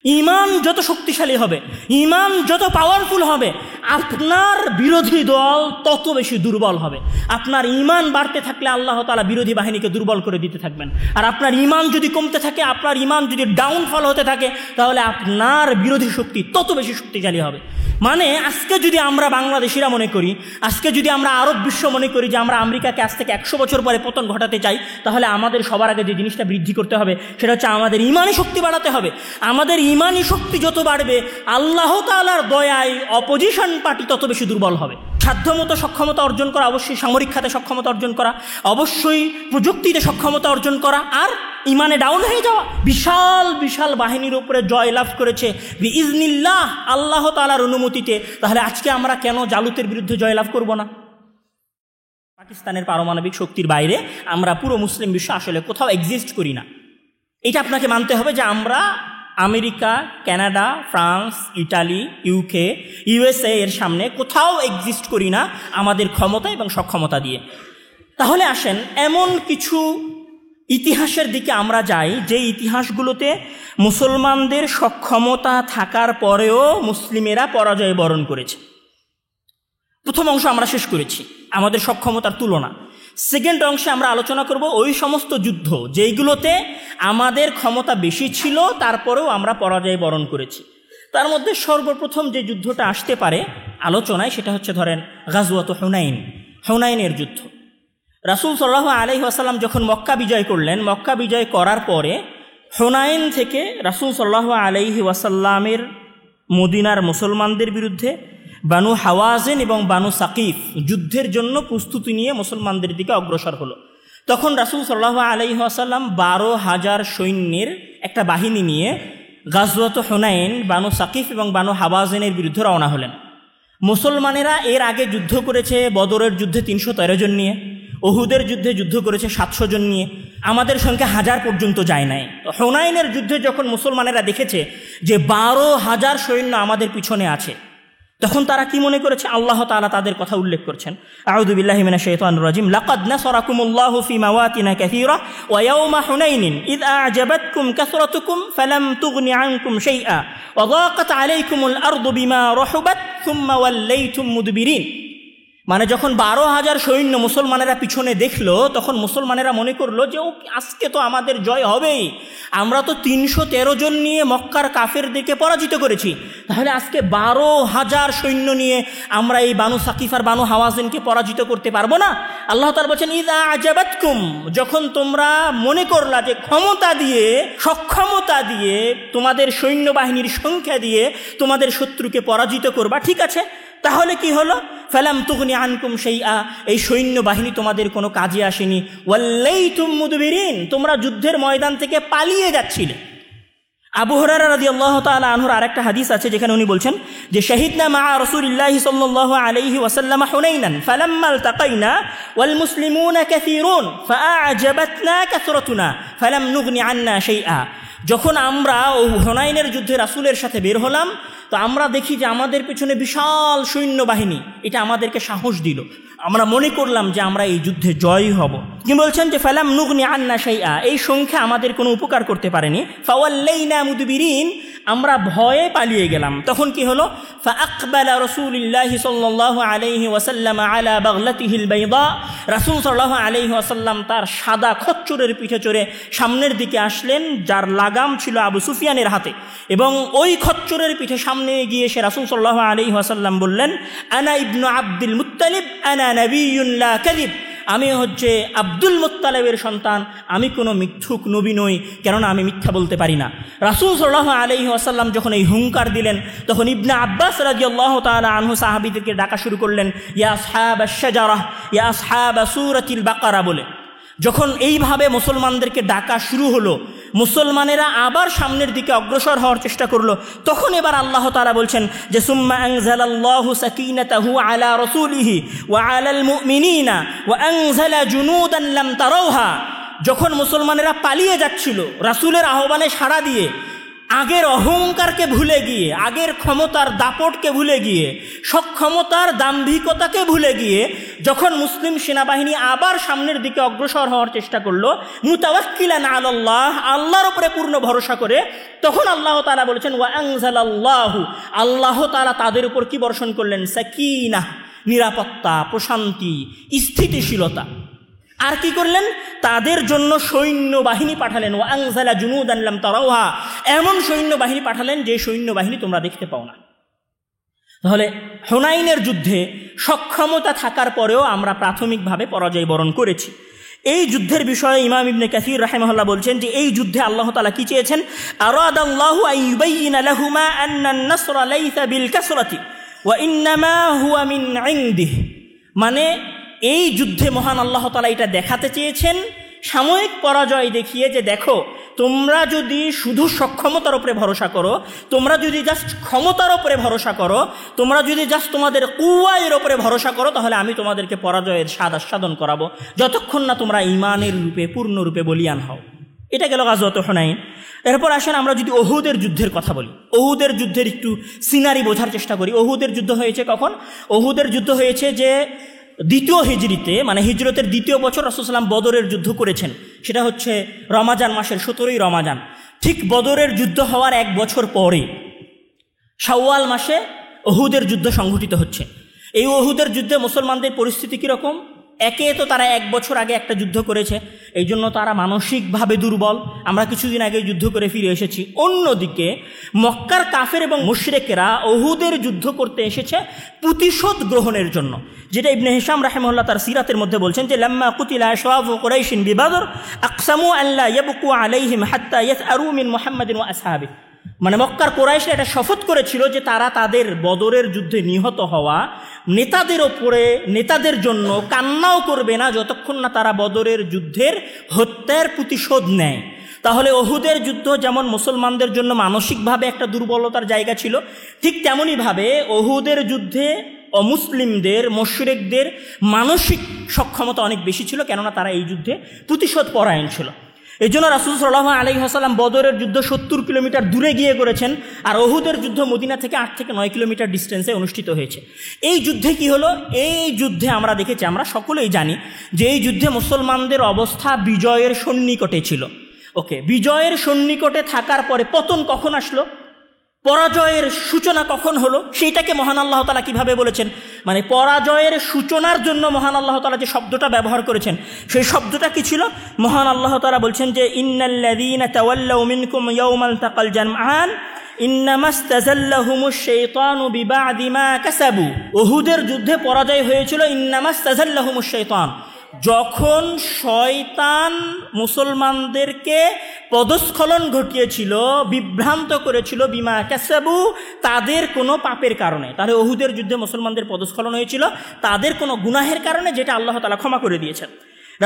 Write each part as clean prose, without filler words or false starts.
ঈমান যত শক্তিশালী হবে, ঈমান যত পাওয়ারফুল হবে, আপনার বিরোধী দল তত বেশি দুর্বল হবে। আপনার ঈমান বাড়তে থাকলে আল্লাহ তাআলা বিরোধী বাহিনীকে দুর্বল করে দিতে থাকবেন। আর আপনার ঈমান যদি কমতে থাকে, আপনার ঈমান যদি ডাউনফল হতে থাকে, তাহলে আপনার বিরোধী শক্তি তত বেশি শক্তিশালী হবে। মানে আজকে যদি আমরা বাংলাদেশিরা মনে করি, আজকে যদি আমরা আরব বিশ্ব মনে করি যে আমরা আমেরিকাকে আজ থেকে 100 বছর পরে পতন ঘটাতে চাই, তাহলে আমাদের সবার আগে যে জিনিসটা বৃদ্ধি করতে হবে সেটা হচ্ছে আমাদের ঈমানি শক্তি বাড়াতে হবে। আমাদের ঈমানি শক্তি যত বাড়বে, আল্লাহ তাআলার দয়ায় অপোজিশন পার্টি তত বেশি দুর্বল হবে। সাধ্যমতো সক্ষমতা অর্জন করা, অবশ্যই সামরিক খাতে সক্ষমতা অর্জন করা, অবশ্যই প্রযুক্তিতে সক্ষমতা অর্জন করা, আর ইমানে ডাউন হয়ে যাওয়া। বিশাল বিশাল বাহিনীর উপরে জয় লাভ করেছে বিইজনিল্লাহ, আল্লাহ তাআলার অনুমতিতে। তাহলে আজকে আমরা কেন জালুতের বিরুদ্ধে জয় লাভ করব না? পাকিস্তানের পারমাণবিক শক্তির বাইরে আমরা পুরো মুসলিম বিশ্ব আসলে কোথাও এক্সিস্ট করি না। এটা আপনাকে মানতে হবে যে আমরা America, Canada, France, Italy, UK, USA এর সামনে কোথাও এক্সিস্ট করি না আমাদের ক্ষমতা এবং সক্ষমতা দিয়ে। তাহলে আসেন এমন কিছু ইতিহাসের দিকে আমরা যাই যে ইতিহাসগুলোতে মুসলমানদের সক্ষমতা থাকার পরেও মুসলিমেরা পরাজয় বরণ করেছে। প্রথম অংশ আমরা শেষ করেছি, আমাদের সক্ষমতার তুলনা। সেকেন্ড অংশে আমরা আলোচনা করব ওই সমস্ত যুদ্ধ যেইগুলোতে আমাদের ক্ষমতা বেশি ছিল, তারপরেও আমরা পরাজয় বরণ করেছি। তার মধ্যে সর্বপ্রথম যে যুদ্ধটা আসতে পারে আলোচনায়, সেটা হচ্ছে ধরেন গাজওয়াত হুনাইন, হুনাইনের যুদ্ধ। রাসূল সাল্লাল্লাহু আলাইহি ওয়াসাল্লাম যখন মক্কা বিজয় করলেন, মক্কা বিজয় করার পরে হুনাইন থেকে রাসূল সাল্লাল্লাহু আলাইহি ওয়াসাল্লামের মদিনার মুসলমানদের বিরুদ্ধে বানু হাওয়াজিন এবং বানু সাকিফ যুদ্ধের জন্য প্রস্তুতি নিয়ে মুসলমানদের দিকে অগ্রসর হলো। তখন রাসূল সাল্লাল্লাহু আলাইহি ওয়াসাল্লাম 12,000 সৈন্যের একটা বাহিনী নিয়ে গাজওয়াত হুনাইন, বানু সাকিফ এবং বানু হাওয়াজিনের বিরুদ্ধে রওনা হলেন। মুসলমানেরা এর আগে যুদ্ধ করেছে বদরের যুদ্ধে 313 জন নিয়ে, উহুদের যুদ্ধে যুদ্ধ করেছে 700 জন নিয়ে, আমাদের সংখ্যা 1000 পর্যন্ত যায় নাই। হুনাইনের যুদ্ধে যখন মুসলমানেরা দেখেছে যে 12,000 সৈন্য আমাদের পিছনে আছে, তখন তারা কি মনে করেছে? আল্লাহ তাআলা তাদের কথা উল্লেখ করছেন, আউযু বিল্লাহি মিনাশ শাইতানির রাজিম, লাকাদ নাসারাকুমুল্লাহু ফি মাওয়াতিনা কাসীরা ওয়া ইয়াওমা হুনাইনিন ইয আ'জাবাতকুম কাসরাতুকুম ফালাম তুগনি আনকুম শাইআ ওয়া যাকাত আলাইকুমুল আরদু বিমা রাহুবাত সুম্মা ওয়াল্লাইতুম মুদবিরিন। মানে যখন 12,000 সৈন্য মুসলমানেরা পিছনে দেখলো, তখন মুসলমানেরা মনে করলো যে আজকে তো আমাদের জয় হবেই, আমরা তো 313 জন নিয়ে মক্কার কাফেরদেরকে পরাজিত করেছি, তাহলে আজকে 12,000 সৈন্য নিয়ে আমরা এই বানু সাকিফ আর বানু হাওয়াজিনকে পরাজিত করতে পারবো না। আল্লাহ তাআলা বলেছেন, ইযা আ'জাবাতকুম, যখন তোমরা মনে করলা যে ক্ষমতা দিয়ে, সক্ষমতা দিয়ে, তোমাদের সৈন্যবাহিনীর সংখ্যা দিয়ে তোমাদের শত্রুকে পরাজিত করবা, ঠিক আছে, তাহলে কি হলো? ফালাম তুগনি আনকুম শাইআ, এই সৈন্যবাহিনী তোমাদের কোনো কাজে আসেনি। ওয়াল্লাইতুম মুদবিরিন, তোমরা যুদ্ধের ময়দান থেকে পালিয়ে যাচ্ছিলে। আবু হুরায়রা রাদিয়াল্লাহু তাআলা আনহুর আরেকটা হাদিস আছে যেখানে উনি বলছেন যে শাহিদনা মা রাসূলিল্লাহি সাল্লাল্লাহু আলাইহি ওয়াসাল্লাম হুনাইনান ফালাম্মা আলতাকাইনা ওয়াল মুসলিমুনা কাসীরুন ফাআ'জাবাতনা কাসরাতুনা ফালাম নুগনি আন্না শাইআ। যখন আমরা হুনাইনের যুদ্ধে রাসূলের সাথে বের হলাম, তো আমরা দেখি যে আমাদের পেছনে বিশাল সৈন্যবাহিনী, এটা আমাদেরকে সাহস দিল, আমরা মনে করলাম যে আমরা এই যুদ্ধে জয়ী হব। কি বলছেন যে ফালাম নুগনি আন্না শাইআ, এই সংখ্যা আমাদের কোনো উপকার করতে পারেনি। ফাওয়াল্লাইনা মুদবিরিন, আমরা ভয়ে পালিয়ে গেলাম। তখন কি হলো? ফাআকবালা রাসূলুল্লাহি সাল্লাল্লাহু আলাইহি ওয়াসাল্লাম আলা বাগলাতিহিল বাইদা, রাসূল সাল্লাল্লাহু আলাইহি ওয়াসাল্লাম তার সাদা খচ্চরের পিঠে চড়ে সামনের দিকে আসলেন, যার লাগাম ছিল আবু সুফিয়ানের হাতে, এবং ওই খচ্চরের পিঠে সামনে গিয়ে সে রাসূল সাল্লাল্লাহু আলাইহি ওয়াসাল্লাম বললেন, আনা ইবনু আব্দুল মুত্তালিব আনা নাবিয়্যুন লা কাযিব, আমি হচ্ছে আব্দুল মুত্তালিবের সন্তান, আমি কোনো মিথ্যুক নবী নই, কেননা আমি মিথ্যা বলতে পারি না। রাসূল সাল্লাল্লাহু আলাইহি ওয়াসাল্লাম যখন এই হুঙ্কার দিলেন, তখন ইবনে আব্বাস রাদিয়াল্লাহু তাআলা আনহু সাহাবীদেরকে ডাকা শুরু করলেন, ইয়া আসহাবাশ শাজারাহ ইয়া আসহাবা সূরাতিল বাকারা বলে। যখন এইভাবে মুসলমানদেরকে ডাকা শুরু হলো, মুসলমানেরা আবার সামনের দিকে অগ্রসর হওয়ার চেষ্টা করলো, তখন এবার আল্লাহ তাআলা বলছেন যে সুম্মা আনজালাল্লাহু সাকিনাতাহু আলা রাসূলিহি ওয়া আলাল মুমিনিনা ওয়া আনজালা জুনুদান লাম তারাউহা। যখন মুসলমানেরা পালিয়ে যাচ্ছিল রাসূলের আহ্বানে সাড়া দিয়ে, আগের অহংকারকে ভুলে গিয়ে, আগের ক্ষমতার দাপটকে ভুলে গিয়ে, সক্ষমতার দাম্ভিকতাকে ভুলে গিয়ে যখন মুসলিম সেনাবাহিনী আবার সামনের দিকে অগ্রসর হওয়ার চেষ্টা করলো, মুতাওয়াক্কিলান আলাল্লাহ, আল্লাহর উপরে পূর্ণ ভরসা করে, তখন আল্লাহ তাআলা বলেছেন ওয়া আনজালাল্লাহু, আল্লাহ তাআলা তাদের উপর কি বর্ষণ করলেন? সাকিনাহ, নিরাপত্তা, প্রশান্তি, স্থিতিশীলতা। আর কি করলেন? তাদের জন্য সৈন্যবাহিনী পাঠালেন। ওয়া আনজালা জুনুদান লাম তারাউহা, এমন সৈন্যবাহিনী পাঠালেন যে সৈন্যবাহিনী তোমরা দেখতে পাও না। তাহলে হুনাইনের যুদ্ধে সক্ষমতা থাকার পরেও আমরা প্রাথমিকভাবে পরাজয় বরণ করেছি। এই যুদ্ধের বিষয়ে ইমাম ইবনে কাসির রাহিমাহুল্লাহ বলছেন যে এই যুদ্ধে আল্লাহ তাআলা কি চেয়েছেন? আরাদাল্লাহু আন ইউবাইয়িনা লাহুমা আন্নান নাসরা লাইসা বিল কাসরাতি ওয়া ইন্নামা হুয়া মিন ইনদিহি, মানে এই যুদ্ধে মহান আল্লাহ তাআলা এটা দেখাতে চেয়েছেন সাময়িক পরাজয় দেখিয়ে, যে দেখো তোমরা যদি শুধু সক্ষমতার উপরে ভরসা করো, তোমরা যদি জাস্ট ক্ষমতার উপরে ভরসা করো, তোমরা যদি জাস্ট তোমাদের কুওয়ার উপরে ভরসা করো, তাহলে আমি তোমাদেরকে পরাজয়ের স্বাদ আস্বাদন করাবো যতক্ষণ না তোমরা ঈমানের রূপে পূর্ণরূপে বলিয়ান হও। এটা গেল গাজওয়াত হুনাইন। এরপর আসেন আমরা যদি উহুদের যুদ্ধের কথা বলি, উহুদের যুদ্ধের একটু সিনারি বোঝার চেষ্টা করি। উহুদের যুদ্ধ হয়েছে কখন? উহুদের যুদ্ধ হয়েছে যে দ্বিতীয় হিজরিতে, মানে হিজরতের দ্বিতীয় বছর রাসূল সাল্লাল্লাহু আলাইহি ওয়াসাল্লাম বদরের যুদ্ধ করেছেন। সেটা হচ্ছে রমাজান মাসের 17ই রমাজান। ঠিক বদরের যুদ্ধ হওয়ার এক বছর পরে শাওয়াল মাসে উহুদের যুদ্ধ সংঘটিত হচ্ছে। এই উহুদের যুদ্ধে মুসলমানদের পরিস্থিতি কীরকম? একে তো তারা এক বছর আগে একটা যুদ্ধ করেছে, এই জন্য তারা মানসিকভাবে দুর্বল। আমরা কিছুদিন আগে যুদ্ধ করে ফিরে এসেছি। অন্যদিকে মক্কার কাফের এবং মুশরিকেরা উহুদের যুদ্ধ করতে এসেছে প্রতিশোধ গ্রহণের জন্য, যেটা ইবনে হিশাম রাহিমাহুল্লাহ তার সিরাতের মধ্যে বলছেন যে লাম্মা কুতিলা আশরাফু কুরাইশিন বিবদর আকসামু আল্লা ইয়াবকু আলাইহিম হাত্তা ইয়াসআরু মিন মুহাম্মাদিন ওয়া আসহাবিহি, মানে মক্কার কুরাইশরা এটা শপথ করেছিল যে তারা তাদের বদরের যুদ্ধে নিহত হওয়া নেতাদের ওপরে, নেতাদের জন্য কান্নাও করবে না যতক্ষণ না তারা বদরের যুদ্ধের হত্যার প্রতিশোধ নেয়। তাহলে উহুদের যুদ্ধ যেমন মুসলমানদের জন্য মানসিকভাবে একটা দুর্বলতার জায়গা ছিল, ঠিক তেমনইভাবে উহুদের যুদ্ধে অমুসলিমদের, মুশরিকদের মানসিক সক্ষমতা অনেক বেশি ছিল, কেননা তারা এই যুদ্ধে প্রতিশোধ পরায়ণ ছিল। এই জন্য রাসূল সাল্লাল্লাহু আলাইহি ওয়াসাল্লাম বদরের যুদ্ধ 70 কিলোমিটার দূরে গিয়ে করেছেন, আর উহুদের যুদ্ধ মদিনা থেকে 8 থেকে 9 কিলোমিটার ডিস্টেন্সে অনুষ্ঠিত হয়েছে। এই যুদ্ধে কি হলো? এই যুদ্ধে আমরা দেখেছি, আমরা সকলেই জানি যে এই যুদ্ধে মুসলমানদের অবস্থা বিজয়ের সন্নিকটে ছিল। ওকে, বিজয়ের সন্নিকটে থাকার পরে পতন কখন আসলো? পরাজয়ের সূচনা কখন হলো? সেইটাকে মহান আল্লাহ তাআলা কিভাবে বলেছেন? মানে পরাজয়ের সূচনার জন্য মহান আল্লাহ তাআলা যে শব্দটা ব্যবহার করেছেন, সেই শব্দটা কি ছিল? মহান আল্লাহ তাআলা বলছেন যে ইন্নাল্লাযীনা তাওয়াল্লাউ মিনকুম ইয়াওমাল তাকাল জামআন ইন্নামাস্তাযাল্লাহুমুশ শাইতানু বিবা'দি মা কাসাবু। উহুদের যুদ্ধে পরাজয় হয়েছিল ইন্নামাস্তাযাল্লাহুমুশ শাইতান, যখন শয়তান মুসলমানদেরকে পদস্খলন ঘটিয়েছিল, বিভ্রান্ত করেছিল, বিমা কাসাবু, তাদের কোনো পাপের কারণে। তাহলে উহুদের যুদ্ধে মুসলমানদের পদস্খলন হয়েছিল তাদের কোনো গুনাহের কারণে, যেটা আল্লাহ তাআলা ক্ষমা করে দিয়েছেন।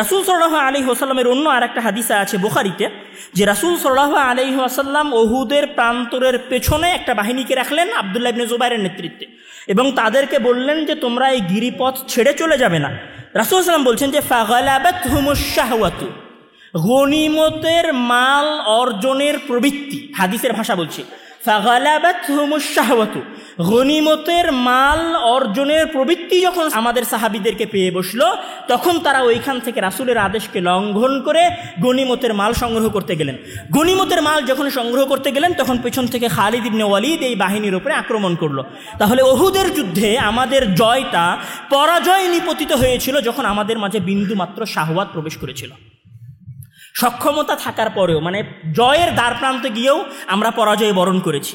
রাসূল সাল্লাল্লাহু আলাইহি ওয়াসাল্লামের অন্য আর একটা হাদিসে আছে বুখারীতে, যে রাসূল সাল্লাল্লাহু আলাইহি ওয়াসাল্লাম উহুদের প্রান্তরের পেছনে একটা বাহিনীকে রাখলেন আব্দুল্লাহ ইবনে জুবাইরের নেতৃত্বে, এবং তাদেরকে বললেন যে তোমরা এই গিরিপথ ছেড়ে চলে যাবে না। রাসূল সাল্লাল্লাহু আলাইহি ওয়াসাল্লাম বলছেন যে ফাগালাবাতহুমুশ শাহওয়াতু, গনিমতের মাল অর্জনের প্রবৃত্তি, হাদিসের ভাষা বলছি, ফাগালাবাতহুমুশ শাহওয়াতু, গনিমতের মাল অর্জনের প্রবৃত্তি যখন আমাদের সাহাবীদেরকে পেয়ে বসলো, তখন তারা ওইখান থেকে রাসূলের আদেশকে লঙ্ঘন করে গনিমতের মাল সংগ্রহ করতে গেলেন। গনিমতের মাল যখন সংগ্রহ করতে গেলেন, তখন পেছন থেকে খালিদ ইবনে ওয়ালিদ এই বাহিনীর উপরে আক্রমণ করলো। তাহলে উহুদের যুদ্ধে আমাদের জয়টা পরাজয় নিপতিত হয়েছিল যখন আমাদের মাঝে বিন্দু মাত্র শাহওয়াত প্রবেশ করেছিল। সক্ষমতা থাকার পরেও, মানে জয়ের দ্বার প্রান্তে গিয়েও আমরা পরাজয় বরণ করেছি।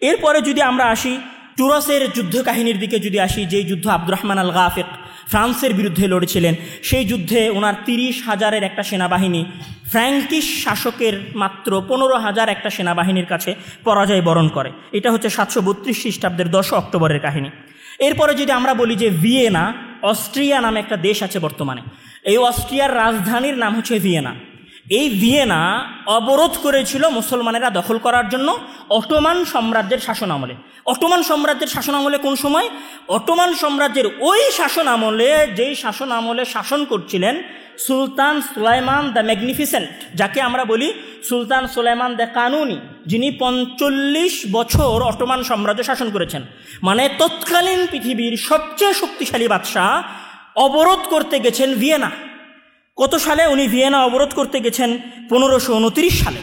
এরপরে যদি আমরা আসি তুরসের যুদ্ধ কাহিনীর দিকে, যদি আসি, যেই যুদ্ধ আব্দুর রহমান আল গাফিক ফ্রান্সের বিরুদ্ধে লড়েছিলেন, সেই যুদ্ধে ওনার 30,000-এর একটা সেনাবাহিনী ফ্র্যাঙ্কিশ শাসকের মাত্র 15,000 একটা সেনাবাহিনীর কাছে পরাজয় বরণ করে। এটা হচ্ছে 732 খ্রিস্টাব্দের 10 অক্টোবরের কাহিনী। এরপরে যদি আমরা বলি যে ভিয়েনা, অস্ট্রিয়া নামে একটা দেশ আছে বর্তমানে, এই অস্ট্রিয়ার রাজধানীর নাম হচ্ছে ভিয়েনা। এই ভিয়েনা অবরোধ করেছিল মুসলমানেরা দখল করার জন্য অটোমান সাম্রাজ্যের শাসন আমলে। অটোমান সাম্রাজ্যের শাসন আমলে কোন সময়? অটোমান সাম্রাজ্যের ওই শাসন আমলে, যেই শাসন আমলে শাসন করছিলেন সুলতান সুলাইমান দ্য ম্যাগনিফিসেন্ট, যাকে আমরা বলি সুলতান সুলাইমান দ্য কানুনি, যিনি 45 বছর অটোমান সাম্রাজ্য শাসন করেছেন। মানে তৎকালীন পৃথিবীর সবচেয়ে শক্তিশালী বাদশাহ অবরোধ করতে গেছেন ভিয়েনা। কত সালে উনি ভিয়েনা অবরোধ করতে গেছেন? 1529 সালে।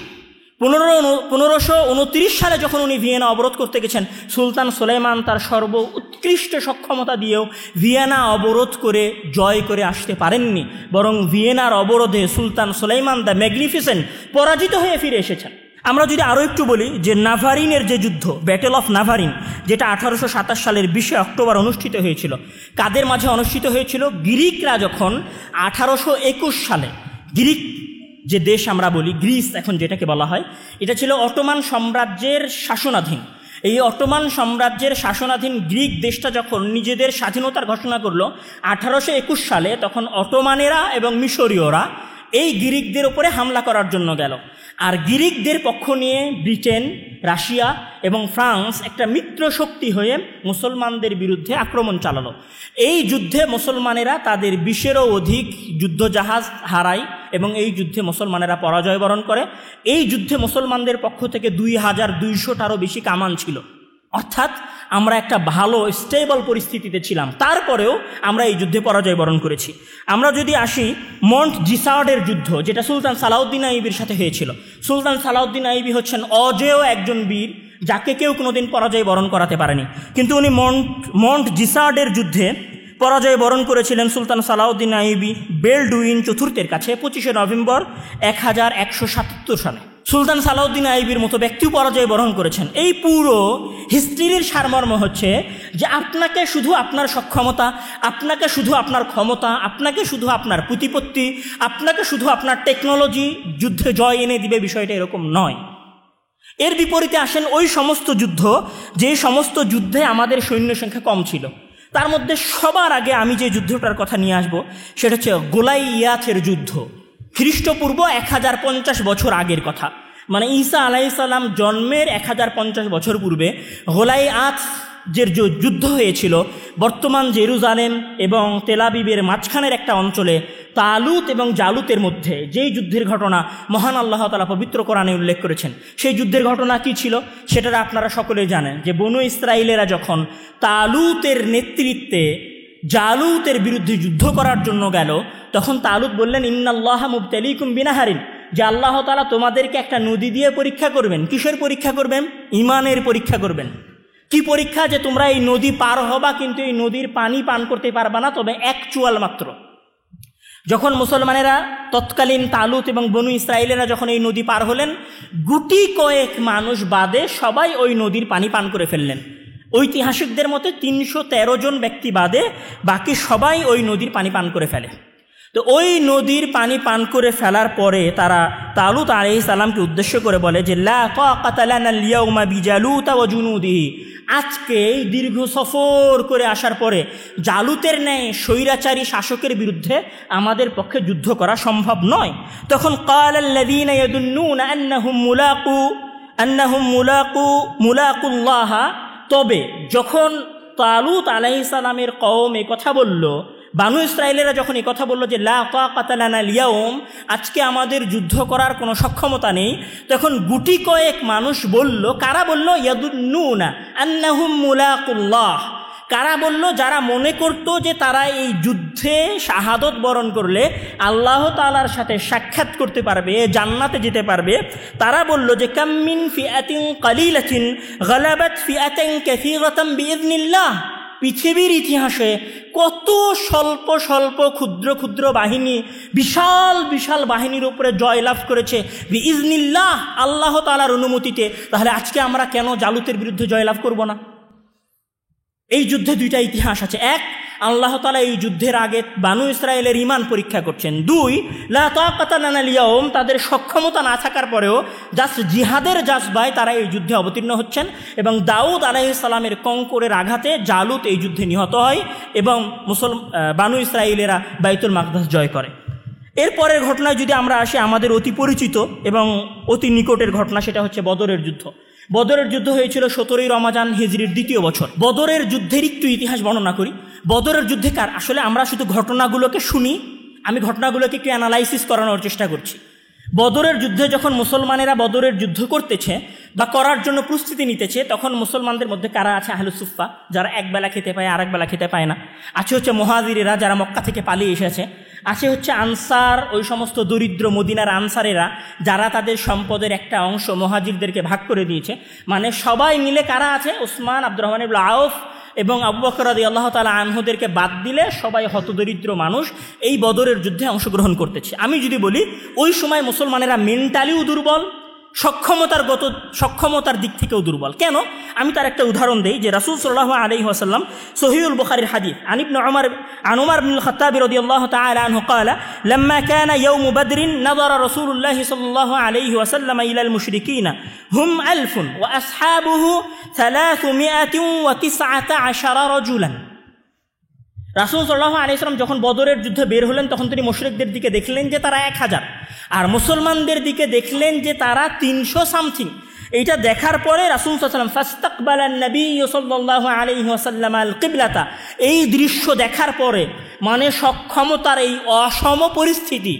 1529 সালে যখন উনি ভিয়েনা অবরোধ করতে গেছেন, সুলতান সুলাইমান তার সর্ব উৎকৃষ্ট সক্ষমতা দিয়েও ভিয়েনা অবরোধ করে জয় করে আসতে পারেননি, বরং ভিয়েনার অবরোধে সুলতান সুলাইমান দ্য ম্যাগনিফিসেন্ট পরাজিত হয়ে ফিরে এসেছেন। আমরা যদি আরও একটু বলি যে নাভারিনের যে যুদ্ধ, ব্যাটেল অফ নাভারিন, যেটা 1827 সালের 20 অক্টোবর অনুষ্ঠিত হয়েছিল, কাদের মাঝে অনুষ্ঠিত হয়েছিল? গ্রিকরা যখন 1821 সালে, গ্রিক যে দেশ আমরা বলি গ্রিস এখন যেটাকে বলা হয়, এটা ছিল অটোমান সাম্রাজ্যের শাসনাধীন। এই অটোমান সাম্রাজ্যের শাসনাধীন গ্রিক দেশটা যখন নিজেদের স্বাধীনতার ঘোষণা করলো 1821 সালে, তখন অটোমানেরা এবং মিশরীয়রা এই গ্রিকদের উপরে হামলা করার জন্য গেল। আর গ্রিকদের পক্ষ নিয়ে ব্রিটেন, রাশিয়া এবং ফ্রান্স একটা মিত্র শক্তি হয়ে মুসলমানদের বিরুদ্ধে আক্রমণ চালালো। এই যুদ্ধে মুসলমানেরা তাদের 20-এরও অধিক যুদ্ধজাহাজ হারায় এবং এই যুদ্ধে মুসলমানেরা পরাজয় বরণ করে। এই যুদ্ধে মুসলমানদের পক্ষ থেকে 2200টারও বেশি কামান ছিল। অর্থাৎ আমরা একটা ভালো স্টেবল পরিস্থিতিতে ছিলাম, তারপরেও আমরা এই যুদ্ধে পরাজয় বরণ করেছি। আমরা যদি আসি মন্ট জিসার্ডের যুদ্ধ, যেটা সুলতান সালাউদ্দিন আইবির সাথে হয়েছিল। সুলতান সালাউদ্দিন আইবি হচ্ছেন অজেয় একজন বীর, যাকে কেউ কোনোদিন পরাজয় বরণ করাতে পারেনি, কিন্তু উনি মন্ট জিসার্ডের যুদ্ধে পরাজয় বরণ করেছিলেন সুলতান সালাউদ্দিন আইবি বেলডুইন চতুর্থের কাছে 25শে নভেম্বর 1177 সালে। সুলতান সালাউদ্দিন আইবির মতো ব্যক্তিও পরাজয় বরণ করেছেন। এই পুরো হিস্ট্রির সারমর্ম হচ্ছে যে আপনাকে শুধু আপনার সক্ষমতা, আপনাকে শুধু আপনার ক্ষমতা, আপনাকে শুধু আপনার প্রতিপত্তি, আপনাকে শুধু আপনার টেকনোলজি যুদ্ধে জয় এনে দিবে, বিষয়টা এরকম নয়। এর বিপরীতে আসেন ওই সমস্ত যুদ্ধ, যে সমস্ত যুদ্ধে আমাদের সৈন্য সংখ্যা কম ছিল। তার মধ্যে সবার আগে আমি যে যুদ্ধটার কথা নিয়ে আসব সেটা হচ্ছে গোলাইয়াথের যুদ্ধ। খ্রিস্টপূর্ব 1050 বছর আগের কথা, মানে ঈসা আলাইহিস সালাম জন্মের 1050 বছর পূর্বে গোলাইয়াথ যে যুদ্ধ হয়েছিল বর্তমান জেরুজালেম এবং তেল আবিবের মাঝখানের একটা অঞ্চলে তালুত এবং জালুতের মধ্যে, যেই যুদ্ধের ঘটনা মহান আল্লাহ তাআলা পবিত্র কোরআনে উল্লেখ করেছেন। সেই যুদ্ধের ঘটনা কি ছিল সেটা আপনারা সকলে জানেন, যে বনু ইসরাইলেরা যখন তালুতের নেতৃত্বে জালুতের বিরুদ্ধে যুদ্ধ করার জন্য গেল, তখন তালুত বললেন ইন্নাল্লাহা মুবতালিকুম বিনাহারিন, যে আল্লাহ তাআলা তোমাদেরকে একটা নদী দিয়ে পরীক্ষা করবেন। কিসের পরীক্ষা করবেন? ঈমানের পরীক্ষা করবেন। কি পরীক্ষা? যে তোমরা এই নদী পার হবা, কিন্তু এই নদীর পানি পান করতে পারবা না, তবে এক চুয়াল মাত্র। যখন মুসলমানেরা তৎকালীন তালুত এবং বনু ইসরাইলেরা যখন এই নদী পার হলেন, গুটি কয়েক মানুষ বাদে সবাই ওই নদীর পানি পান করে ফেললেন। ঐতিহাসিকদের মতে 313 জন ব্যক্তি বাদে বাকি সবাই ওই নদীর পানি পান করে ফেলে। তো ওই নদীর পানি পান করে ফেলার পরে তারা তালুত আলাইহিস সালামকে উদ্দেশ্য করে বলে যে লা তাকাতা লানা আল-ইয়াউমা বিজালুতা ওয়া জুনুদিহি, আজকে এই দীর্ঘ সফর করে আসার পরে জালুতের ন্যায় স্বৈরাচারী শাসকের বিরুদ্ধে আমাদের পক্ষে যুদ্ধ করা সম্ভব নয়। তখন ক্বালাল্লাযীনা ইয়াদুন্নুনা আন্নাহুম মুলাকুল্লাহ, তবে যখন তালুত আলাইহিস সালামের কওম এই কথা বলল, বানু ইসরাইলেরা যখন এই কথা বলল যে লা তাকাতা লানা আল-ইয়াউম, আজকে আমাদের যুদ্ধ করার কোনো সক্ষমতা নেই, তখন গুটি কয়েক মানুষ বলল, কারা বলল? ইয়াদুন্নুনা আন্নাহুম মুলাকুল্লাহ, কারা বলল? যারা মনে করত যে তারা এই যুদ্ধে শাহাদত বরণ করলে আল্লাহ তাআলার সাথে সাক্ষাৎ করতে পারবে, জান্নাতে যেতে পারবে, তারা বলল যে কাম মিন ফিআতিন কালিলাতিন গালাবাত ফিআতান কাসীরাতান বিইذনিল্লাহ, পৃথিবীর ইতিহাসে কত স্বল্প স্বল্প ক্ষুদ্র ক্ষুদ্র বাহিনী বিশাল বিশাল বাহিনীর উপরে জয়লাভ করেছে বিইذনিল্লাহ, আল্লাহ তাআলার অনুমতিতে। তাহলে আজকে আমরা কেন জালুতের বিরুদ্ধে জয়লাভ করব না? এই যুদ্ধে দুইটা ইতিহাস আছে। এক, আল্লাহ তাআলা এই যুদ্ধের আগে বানু ইসরায়েলের ঈমান পরীক্ষা করছেন। দুই, লা তাকাতা লানা আল-ইয়াউম, তাদের সক্ষমতা না থাকার পরেও জাস্ট জিহাদের জাজবায় তারা এই যুদ্ধে অবতীর্ণ হচ্ছেন এবং দাউদ আলাইহিস সালামের কঙ্করের আঘাতে জালুত এই যুদ্ধে নিহত হয় এবং বানু ইসরায়েলেরা বাইতুল মাকদাস জয় করে। এরপরের ঘটনায় যদি আমরা আসি, আমাদের অতি পরিচিত এবং অতি নিকটের ঘটনা, সেটা হচ্ছে বদরের যুদ্ধ। বদরের যুদ্ধ হয়েছিল 17ই রমাজান হিজরির 2য় বছর। বদরের যুদ্ধের একটু ইতিহাস বর্ণনা করি। বদরের যুদ্ধে আসলে আমরা শুধু ঘটনাগুলোকে শুনি, আমি ঘটনাগুলোকে একটু অ্যানালাইসিস করানোর চেষ্টা করছি। বদরের যুদ্ধে যখন মুসলমানেরা বদরের যুদ্ধ করতেছে বা করার জন্য প্রস্তুতি নিতেছে, তখন মুসলমানদের মধ্যে কারা আছে? আহলুস সুফফা, যারা একবেলা খেতে পায় আর একবেলা খেতে পায় না। আছে হচ্ছে মুহাজিরেরা, যারা মক্কা থেকে পালিয়ে এসেছে। আছে হচ্ছে আনসার, ওই সমস্ত দরিদ্র মদিনার আনসারেরা, যারা তাদের সম্পদের একটা অংশ মুহাজিরদেরকে ভাগ করে দিয়েছে। মানে সবাই মিলে কারা আছে? উসমান, আব্দুর রহমান ইবনে আউফ এবং আবু বকর রাদিয়াল্লাহু তাআলা আনহুদেরকে বাদ দিলে সবাই হতদরিদ্র মানুষ এই বদরের যুদ্ধে অংশগ্রহণ করতেছে। আমি যদি বলি, ওই সময় মুসলমানেরা মেন্টালিও দুর্বল, সক্ষমতার দিক থেকেও দুর্বল। কেন? আমি তার একটা উদাহরণ দেই, যে রাসূল সাল্লাল্লাহু আলাইহি ওয়াসাল্লাম, সহিহুল বুখারীর হাদিস, আন উমর ইবনুল খাত্তাব রাদিয়াল্লাহু তাআলা আনহু قال لما كان يوم بدر نظر رسول الله صلى الله عليه وسلم الى المشركين هم 1000 واصحابه 319 رجلا। রাসূল সাল্লাল্লাহু আলাইহি ওয়াসাল্লাম যখন বদরের যুদ্ধে বের হলেন, তখন তিনি মুশরিকদের দিকে দেখলেন যে তারা 1000, আর মুসলমানদের দিকে দেখলেন যে তারা 300 সামথিং। এইটা দেখার পরে রাসূল সাল্লাল্লাহু আলাইহি ওয়াসাল্লাম ফাস্তাকবালান নবী সাল্লাল্লাহু আলাইহি ওয়াসাল্লাম আল কিবলাতা, এই দৃশ্য দেখার পরে, মানে সক্ষমতার এই অসম পরিস্থিতি,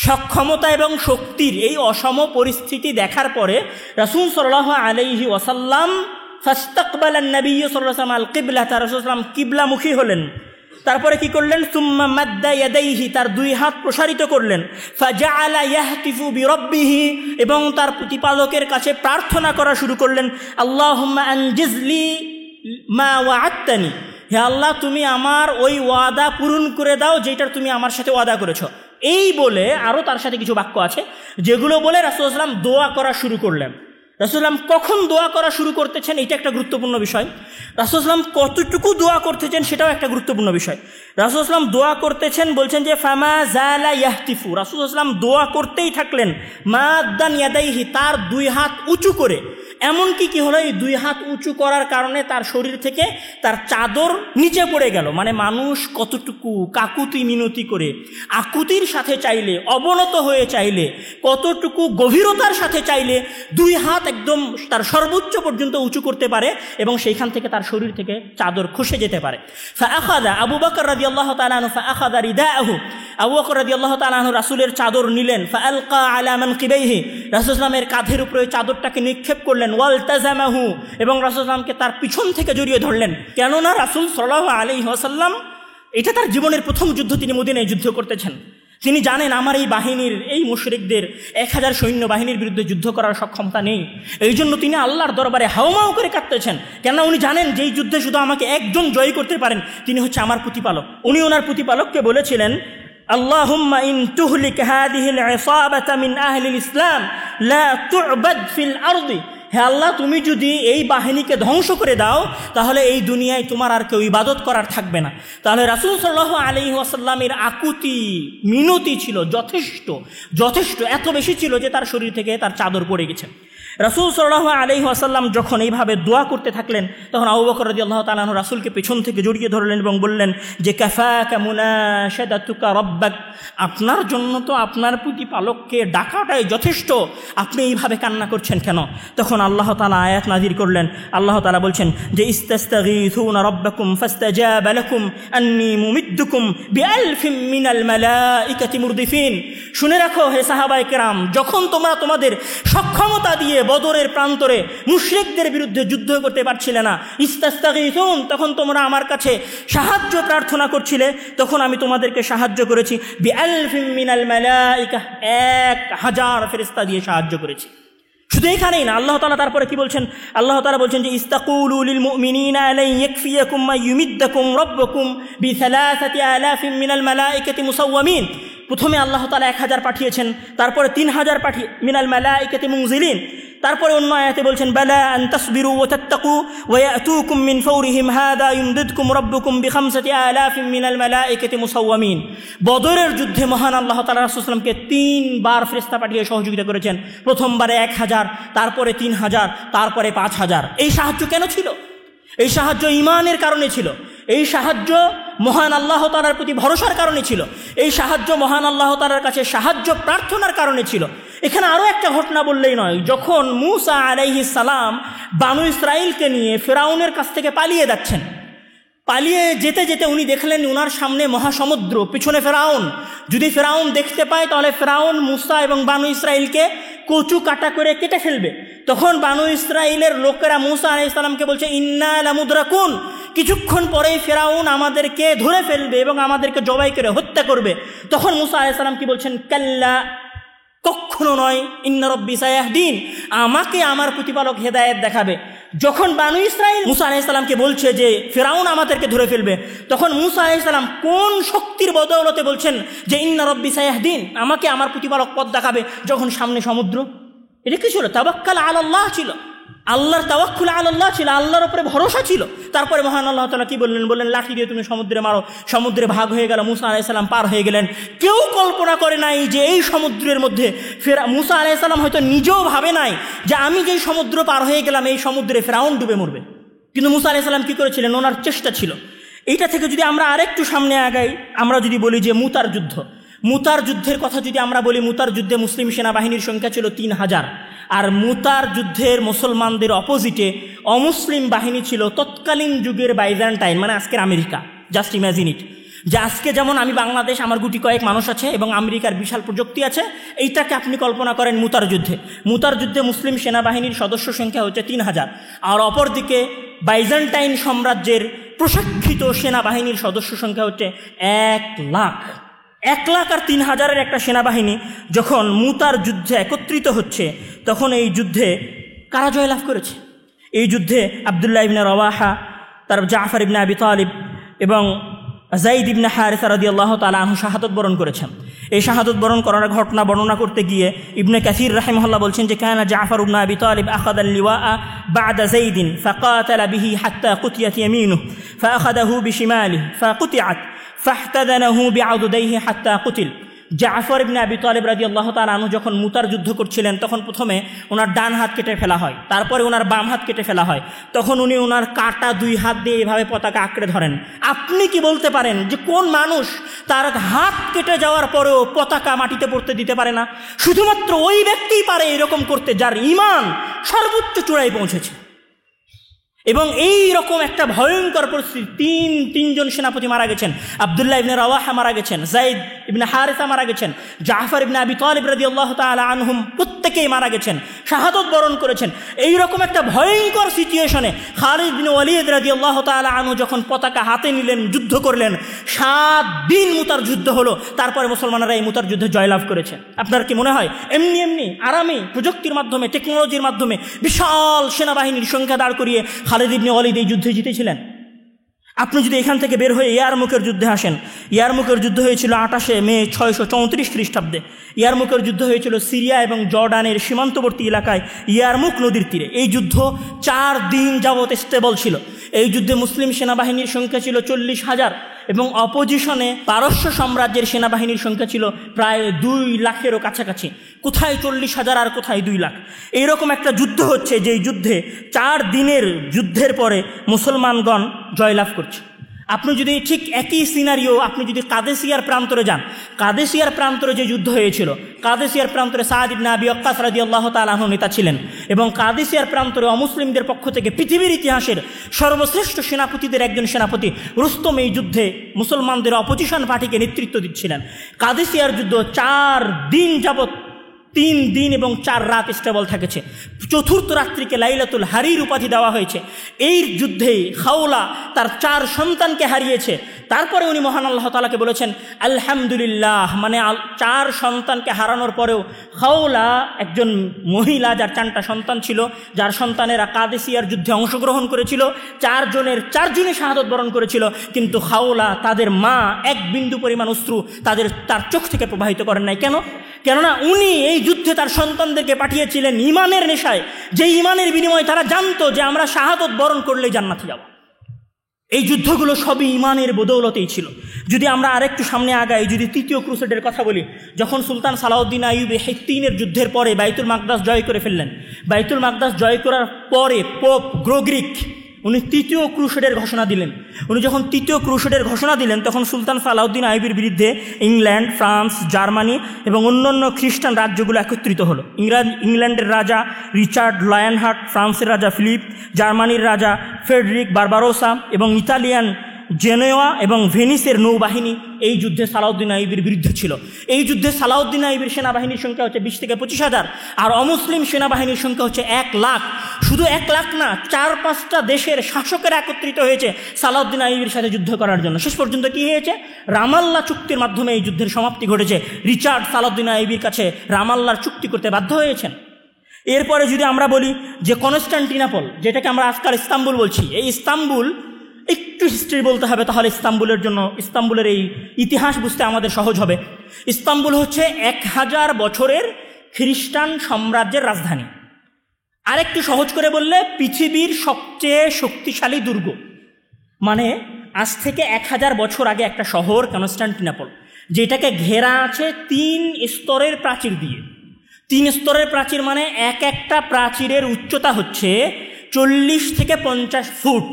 সক্ষমতা এবং শক্তির এই অসম পরিস্থিতি দেখার পরে রাসূল সাল্লাল্লাহু আলাইহি ওয়াসাল্লাম ফাস্তাকবালান নবী সাল্লাল্লাহু আলাইহি ওয়াসাল্লাম আল কিবলাতা, রাসূল সাল্লাল্লাহু আলাইহি ওয়াসাল্লাম কিবলামুখী হলেন। তারপরে কি করলেন? সুম্মা মাদ্দা ইয়াদাইহি, তার 2 হাত প্রসারিত করলেন। ফাজাআলা ইয়াহতিফু বিরাব্বিহি, এবং তার প্রতিপালকের কাছে প্রার্থনা করা শুরু করলেন, আল্লাহুম্মা আনজিজলি মা ওয়া'আদতানি, হে আল্লাহ, তুমি আমার ওই ওয়াদা পূরণ করে দাও যেটার তুমি আমার সাথে ওয়াদা করেছো। এই বলে আরও তার সাথে কিছু বাক্য আছে, যেগুলো বলে রাসূল সাল্লাল্লাহু আলাইহি ওয়াসাল্লাম দোয়া করা শুরু করলেন। রাসূল সাল্লাল্লাহু আলাইহি ওয়াসাল্লাম কখন দোয়া করা শুরু করতেছেন, এটা একটা গুরুত্বপূর্ণ বিষয়। রাসূল সাল্লাল্লাহু আলাইহি ওয়াসাল্লাম কতটুকু দোয়া করতেছেন, সেটাও একটা গুরুত্বপূর্ণ বিষয়। রাসূল সাল্লাল্লাহু আলাইহি ওয়াসাল্লাম দোয়া করতেছেন, বলছেন যে ফামা জালা ইয়াহতিফু, রাসূল সাল্লাল্লাহু আলাইহি ওয়াসাল্লাম দোয়া করতেই থাকলেন, মাদ্দান ইয়াদাইহি, তার 2 হাত উঁচু করে। এমনকি কি হলো, এই 2 হাত উঁচু করার কারণে তার শরীর থেকে তার চাদর নিচে পড়ে গেল। মানে মানুষ কতটুকু কাকুতি মিনতি করে, আকুতির সাথে চাইলে, অবনত হয়ে চাইলে, কতটুকু গভীরতার সাথে চাইলে 2 হাত একদম তার সর্বোচ্চ পর্যন্ত উঁচু করতে পারে, এবং সেইখান থেকে তার শরীর থেকে চাদর খসে যেতে পারে। ফাআখাযা আবু বকর রাদিয়াল্লাহু তাআলা আনহু ফাআখাযা রিদাআহু, আবু বকর রাদিয়াল্লাহু তাআলা আনহু রাসূলের চাদর নিলেন। ফাআলকা আলা মানকিবাইহি, রাসূল সাল্লাল্লাহু আলাইহি ওয়াসাল্লামের কাঁধের উপরে চাদরটাকে নিক্ষেপ করলেন। ওয়ালতাজামাহু, এবং রাসূল সাল্লাল্লাহু আলাইহি ওয়াসাল্লামকে তার পিছন থেকে জড়িয়ে ধরলেন। কেননা রাসূল সাল্লাল্লাহু আলাইহি ওয়াসাল্লাম, এটা তার জীবনের প্রথম যুদ্ধ, তিনি মদিনায় যুদ্ধ করতেছেন। তিনি জানেন আমার এই বাহিনীর, এই মুশরিকদের 1000 সৈন্য বাহিনীর বিরুদ্ধে যুদ্ধ করার সক্ষমতা নেই। এই জন্য তিনি আল্লাহর দরবারে হাউমাউ করে কাঁদতেছেন, কেননা উনি জানেন যে এই যুদ্ধে শুধু আমাকে একজন জয় করতে পারেন, তিনি হচ্ছে আমার প্রতিপালক। উনি ওনার প্রতিপালককে বলেছিলেন, আল্লাহুম্মা ইন তুহলিক হাদিহিল ইসাবাতা মিন আহলিল ইসলাম লা তু'বাদ ফিল আরদি, হে আল্লাহ, তুমি যদি এই বাহিনীকে ধ্বংস করে দাও, তাহলে এই দুনিয়ায় তোমার আর কেউ ইবাদত করার থাকবে না। তাহলে রাসূল সাল্লাল্লাহু আলাইহি ওয়াসাল্লামের আকুতি মিনতি ছিল যথেষ্ট, এত বেশি ছিল যে তার শরীর থেকে তার চাদর পড়ে গেছে। রাসূল সাল্লাল্লাহু আলাইহি ওয়াসাল্লাম যখন এইভাবে দোয়া করতে থাকলেন, তখন আবু বকর রাদিয়াল্লাহু তাআলা আনহু রাসূলকে পেছন থেকে জড়িয়ে ধরলেন এবং বললেন যে কাফাকা মুনাশাদাতুকা রাব্বাক, আপনার জন্য তো আপনার প্রতিপালককে ডাকাটাই যথেষ্ট, আপনি এইভাবে কান্না করছেন কেন? তখন আল্লাহ তাআলা আয়াত নাযিল করলেন। আল্লাহ তাআলা বলছেন যে ইস্তাস্তাগীথুনা রাব্বাকুম ফাস্তাজাবা লাকুম আন্নী মুমিদ্দুকুম বিআলফিন মিনাল মালাইকাতি মুরদিফিন। শুনে রাখো হে সাহাবায়ে কেরাম, যখন তোমরা তোমাদের সক্ষমতা দিয়ে বদরের প্রান্তরে মুশরিকদের বিরুদ্ধে যুদ্ধ করতে পারছিলে না, ইস্তাস্তাগীথুন, তখন তোমরা আমার কাছে সাহায্য প্রার্থনা করছিলে, তখন আমি তোমাদেরকে সাহায্য করেছি। বিআলফিন মিনাল মালাইকা, 1000 ফেরেশতা দিয়ে সাহায্য করেছি। শুধু এখানেই না, আল্লাহ তাআলা তারপরে কি বলছেন? আল্লাহ তাআলা বলছেন যে ইস্তাকুলু লিল মুমিনিনা আলাই ইয়াকফিয়াকুম মা ইউমিদ্দুকুম রাব্বুকুম বিসালাসাতি আলাফিন মিনাল মালাইকাতি মুসাওয়ামিন। প্রথমে আল্লাহ তাআলা 1000 পাঠিয়েছেন, তারপরে 3000 পাঠিয়ে মিনাল মালাইকাতি মুনজিলিন। তারপরে অন্য আয়াতে বলছেন বালা আন তাসবিরু ওয়া তাত্তাকু ওয়া ইয়াতুকুম মিন ফাওরিহিম হাদা ইউমদিদকুম রাব্বুকুম বিখামসাতি আলাফিন মিনাল মালাইকাতি মুসাওয়ামিন। বদরের যুদ্ধে মহান আল্লাহ তাআলা রাসূল সাল্লাল্লাহু আলাইহি ওয়াসাল্লামকে 3 বার ফেরেশতা পাঠিয়ে সহযোগিতা করেছেন। প্রথমবারে 1000, তারপরে 3000, তারপরে 5000। এই সাহায্য কেন ছিল? এই সাহায্য ঈমানের কারণে ছিল। এই সাহায্য মহান আল্লাহ তাআলার প্রতি ভরসার কারণে ছিল, এই সাহায্য মহান আল্লাহ তাআলার কাছে সাহায্য প্রার্থনার কারণে ছিল। এখানে আরও একটা ঘটনা বললেই নয়, যখন মূসা আলাইহিস সালাম বানু ইসরাইলকে নিয়ে ফেরাউনের কাছ থেকে পালিয়ে যাচ্ছেন, পালিয়ে যেতে যেতে উনি দেখলেন উনার সামনে মহাসমুদ্র, পিছনে ফেরাউন। যদি ফেরাউন দেখতে পায় তাহলে ফেরাউন মূসা এবং বানু ইসরাইলকে কচু কাটা করে কেটে ফেলবে। তখন বানু ইসরাইলের লোকেরা মূসা আলাইহিস সালামকে বলছে, ইন্না লামুদরাকুন, কিছুক্ষণ পরেই ফেরাউন আমাদেরকে ধরে ফেলবে এবং আমাদেরকে জবাই করে হত্যা করবে। তখন মূসা আলাইহিস সালাম কি বলছেন, কাল্লা, কখনো নয়, ইন্না রব্বি সায়াহদিন, আমাকে আমার প্রতিপালক হেদায়েত দেখাবে। যখন বানু ইসরাইল মূসা আলাইহিস সালামকে বলছে যে ফেরাউন আমাদেরকে ধরে ফেলবে, তখন মূসা আলাইহিস সালাম কোন শক্তির বদৌলতে বলছেন যে ইন্না রব্বি সায়াহদিন, আমাকে আমার প্রতিপালক পথ দেখাবে, যখন সামনে সমুদ্র? এটা কি ছিল? তাওয়াক্কুল আলাল্লাহ ছিল, আল্লাহর তাওয়াক্কুল আলাল্লাহ ছিল, আল্লাহর উপরে ভরসা ছিল। তারপরে মহান আল্লাহ তাআলা কি বললেন? বললেন লাঠি দিয়ে তুমি সমুদ্রে মারো, সমুদ্রে ভাগ হয়ে গেল, মূসা আলাইহিস সালাম পার হয়ে গেলেন। কেউ কল্পনা করে নাই যে এই সমুদ্রের মধ্যে মূসা আলাইহিস সালাম হয়তো নিজেও ভাবে নাই যে আমি যেই সমুদ্র পার হয়ে গেলাম এই সমুদ্রে ফেরাউন ডুবে মরবে। কিন্তু মূসা আলাইহিস সালাম কি করেছিলেন? ওনার চেষ্টা ছিল। এইটা থেকে যদি আমরা আরেকটু সামনে আগাই, আমরা যদি বলি যে মুতার যুদ্ধ, মুতার যুদ্ধের কথা যদি আমরা বলি, মুতার যুদ্ধে মুসলিম সেনাবাহিনীর সংখ্যা ছিল 3000, আর মুতার যুদ্ধের মুসলমানদের অপোজিটে অমুসলিম বাহিনী ছিল তৎকালীন যুগের বাইজেন্টাইন, মানে আজকের আমেরিকা। জাস্ট ইম্যাজিন ইট, যে আজকে যেমন আমি বাংলাদেশ, আমার গুটি কয়েক মানুষ আছে এবং আমেরিকার বিশাল প্রযুক্তি আছে, এইটাকে আপনি কল্পনা করেন মুতার যুদ্ধে। মুতার যুদ্ধে মুসলিম সেনাবাহিনীর সদস্য সংখ্যা হচ্ছে 3000, আর অপরদিকে বাইজেন্টাইন সাম্রাজ্যের প্রশিক্ষিত সেনাবাহিনীর সদস্য সংখ্যা হচ্ছে 1 লাখ। 1 লাখ আর 3000-এর একটা সেনাবাহিনী যখন মুতার যুদ্ধে একত্রিত হচ্ছে, তখন এই যুদ্ধে কারা জয়লাভ করেছে? এই যুদ্ধে আব্দুল্লাহ ইবনে রওয়াহা, তারপর জাফর ইবনে আবি তালিব এবং যায়েদ ইবনে হারিসা রাদিয়াল্লাহু তাআলা আনহু শাহাদাত বরণ করেছেন। এই শাহাদাত বরণ করার ঘটনা বর্ণনা করতে গিয়ে ইবনে কাসির রাহিমাহুল্লাহ বলছেন যে কানা জাফর ইবনে আবি তালিব আখাযা আল-লিওয়া বা'দা যায়েদ ফাকাতালা বিহি হাত্তা কুতিয়াত ইয়ামিনুহু ফাআখাযাহু বিশিমালিহি ফাকুতিআত ফাহতাদানাহু বিআদুদাইহি হাত্তা কুতিল। জাফর ইবনে আবি তালিব রাদিয়াল্লাহু তাআলা আনহু যখন মুতার যুদ্ধ করছিলেন, তখন প্রথমে ওনার ডান হাত কেটে ফেলা হয়, তারপরে ওনার বাম হাত কেটে ফেলা হয়। তখন উনি ওনার কাটা 2 হাত দিয়ে এভাবে পতাকা আঁকড়ে ধরেন। আপনি কি বলতে পারেন যে কোন মানুষ তার হাত কেটে যাওয়ার পরেও পতাকা মাটিতে পড়তে দিতে পারে না? শুধুমাত্র ওই ব্যক্তিই পারে এরকম করতে যার ঈমান সর্বোচ্চ চূড়ায় পৌঁছেছে। এবং এই রকম একটা ভয়ঙ্কর পরিস্থিতি, তিনজন সেনাপতি মারা গেছেন। আব্দুল্লাহ ইবনে রওয়াহা মারা গেছেন, যায়েদ ইবনে হারিসা মারা গেছেন, জাফর ইবনে আবি তালিব রাদিয়াল্লাহু তাআলা আনহুম প্রত্যেকেই মারা গেছেন, শাহাদাত বরণ করেছেন। এই রকম একটা ভয়ঙ্কর সিচুয়েশনে খালিদ বিন ওয়ালিদ রাদিয়াল্লাহু তাআলা আনহু যখন পতাকা হাতে নিলেন, যুদ্ধ করলেন, 7 দিন মুতার যুদ্ধ হলো, তারপরে মুসলমানরা এই মুতার যুদ্ধে জয়লাভ করেছে। আপনার কি মনে হয় এমনি এমনি আরামে প্রযুক্তির মাধ্যমে, টেকনোলজির মাধ্যমে বিশাল সেনাবাহিনীর সংখ্যা দাঁড় করিয়ে খালিদ ইবনে ওয়ালিদ এই যুদ্ধে জিতেছিলেন? আপনি যদি এখান থেকে বের হয়ে ইয়ারমুকের যুদ্ধে আসেন, ইয়ারমুকের যুদ্ধ হয়েছিল 28 মে 634 খ্রিস্টাব্দে। ইয়ারমুকের যুদ্ধ হয়েছিল সিরিয়া এবং জর্ডানের সীমান্তবর্তী এলাকায় ইয়ারমুক নদীর তীরে। এই যুদ্ধ 4 দিন যাবৎ স্টেবল ছিল। এই যুদ্ধে মুসলিম সেনাবাহিনীর সংখ্যা ছিল 40,000 এবং অপোজিশনে পারস্য সাম্রাজ্যের সেনাবাহিনীর সংখ্যা ছিল প্রায় 2 লাখেরও কাছাকাছি। কোথায় 40,000 আর কোথায় 2 লাখ। এইরকম একটা যুদ্ধ হচ্ছে, যেই যুদ্ধে 4 দিনের যুদ্ধের পরে মুসলমানগণ জয়লাভ করছে। আপনি যদি ঠিক একই সিনারিও আপনি যদি কাদেসিয়ার প্রান্তরে যান, কাদেসিয়ার প্রান্তরে যে যুদ্ধ হয়েছিল, কাদেসিয়ার প্রান্তরে সাদ ইবনে আবি ওয়াক্কাস রাদিয়াল্লাহু তাআলা আনহু নেতা ছিলেন এবং কাদেসিয়ার প্রান্তরে অমুসলিমদের পক্ষ থেকে পৃথিবীর ইতিহাসের সর্বশ্রেষ্ঠ সেনাপতিদের একজন সেনাপতি রুস্তম এই যুদ্ধে মুসলমানদের অপোজিশন পার্টিকে নেতৃত্ব দিচ্ছিলেন। কাদেসিয়ার যুদ্ধ 4 দিন যাবৎ 3 দিন এবং 4 রাত স্টেবল থেকেছে। চতুর্থ রাত্রিকে লাইলাতুল হারির উপাধি দেওয়া হয়েছে। এই যুদ্ধেই খাওলা তার 4 সন্তানকে হারিয়েছে। তারপরে উনি মহান আল্লাহ তাআলাকে বলেছেন আলহামদুলিল্লাহ, মানে 4 সন্তানকে হারানোর পরেও খাওলা একজন মহিলা যার 4টা সন্তান ছিল, যার সন্তানেরা কাদেসিয়ার যুদ্ধে অংশগ্রহণ করেছিল, 4 জনের 4 জনই শাহাদাত বরণ করেছিল, কিন্তু খাওলা তাদের মা 1 বিন্দু পরিমাণ অশ্রু তার চোখ থেকে প্রবাহিত করেন নাই। কেননা উনি এই যুদ্ধে তার সন্তানদেরকে পাঠিয়েছিলেন ঈমানের নেশায়, যে ঈমানের বিনিময়ে তারা জানতো যে আমরা শাহাদাত বরণ করলে জান্নাতে যাব। এই যুদ্ধগুলো সবই ঈমানের বদৌলতেই ছিল। যদি আমরা আরেকটু সামনে আগাই, যদি তৃতীয় ক্রুসেডের কথা বলি, যখন সুলতান সালাউদ্দিন আইয়ুবী হিত্তিনের যুদ্ধের পরে বাইতুল মাকদাস জয় করে ফেললেন, বাইতুল মাকদাস জয় করার পরে পোপ গ্রোগরিক উনি তৃতীয় ক্রুসেডের ঘোষণা দিলেন। উনি যখন তৃতীয় ক্রুসেডের ঘোষণা দিলেন তখন সুলতান সালাউদ্দিন আইয়ুবীর বিরুদ্ধে ইংল্যান্ড, ফ্রান্স, জার্মানি এবং অন্যান্য খ্রিস্টান রাজ্যগুলো একত্রিত হলো। ইংল্যান্ডের রাজা রিচার্ড লায়নহার্ট, ফ্রান্সের রাজা ফিলিপ, জার্মানির রাজা ফ্রেডরিক বারবারোসা এবং ইতালিয়ান জেনেওয়া এবং ভেনিসের নৌবাহিনী এই যুদ্ধে সালাউদ্দিন আইয়ুবীর বিরুদ্ধে ছিল। এই যুদ্ধে সালাউদ্দিন আইয়ুবীর সেনাবাহিনীর সংখ্যা হচ্ছে 20 থেকে 25,000, আর অমুসলিম সেনাবাহিনীর সংখ্যা হচ্ছে 1 লাখ। শুধু 1 লাখ না, 4-5টা দেশের শাসকেরা একত্রিত হয়েছে সালাউদ্দিন আইয়ুবীর সাথে যুদ্ধ করার জন্য। শেষ পর্যন্ত কি হয়েছে? রামাল্লাহ চুক্তির মাধ্যমে এই যুদ্ধের সমাপ্তি ঘটেছে। রিচার্ড সালাউদ্দিন আইয়ুবীর কাছে রামাল্লাহর চুক্তি করতে বাধ্য হয়েছেন। এরপরে যদি আমরা বলি যে কনস্টান্টিনোপল, যেটাকে আমরা আজকাল ইস্তাম্বুল বলছি, এই ইস্তাম্বুল একটু হিস্ট্রি বলতে হবে, তাহলে ইস্তাম্বুলের এই ইতিহাস বুঝতে আমাদের সহজ হবে। ইস্তাম্বুল হচ্ছে 1000 বছরের খ্রিস্টান সাম্রাজ্যের রাজধানী। আরেকটু সহজ করে বললে পৃথিবীর সবচেয়ে শক্তিশালী দুর্গ। মানে আজ থেকে 1000 বছর আগে একটা শহর কনস্টান্টিনোপল, যেটাকে ঘেরা আছে 3 স্তরের প্রাচীর দিয়ে। 3 স্তরের প্রাচীর মানে একটা প্রাচীরের উচ্চতা হচ্ছে 40 থেকে 50 ফুট,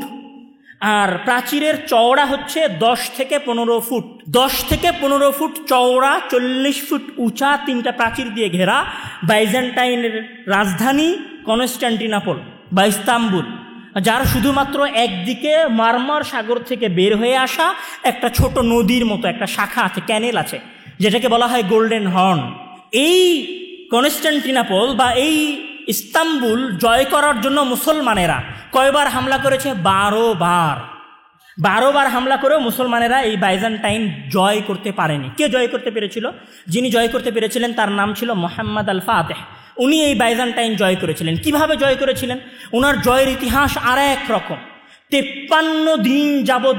আর প্রাচীরের চওড়া হচ্ছে 10 থেকে 15 ফুট। 10 থেকে 15 ফুট চওড়া, 40 ফুট উঁচা 3টা প্রাচীর দিয়ে ঘেরা বাইজেন্টাইনের রাজধানী কনস্টান্টিনোপল বা ইস্তাম্বুল, যার শুধুমাত্র একদিকে মারমার সাগর থেকে বের হয়ে আসা একটা ছোট নদীর মতো একটা শাখা আছে, ক্যানেল আছে, যেটাকে বলা হয় গোল্ডেন হর্ন। এই কনস্টান্টিনোপল বা এই ইস্তাম্বুল জয় করার জন্য মুসলমানেরা কয়বার হামলা করেছে? 12 বার। 12 বার হামলা করেও মুসলমানেরা এই বাইজেন্টাইন জয় করতে পারেনি। কে জয় করতে পেরেছিল? যিনি জয় করতে পেরেছিলেন তার নাম ছিল মোহাম্মদ আল ফাতেহ। উনি এই বাইজেন্টাইন জয় করেছিলেন। কিভাবে জয় করেছিলেন? ওনার জয়ের ইতিহাস আর এক রকম। 53 দিন যাবৎ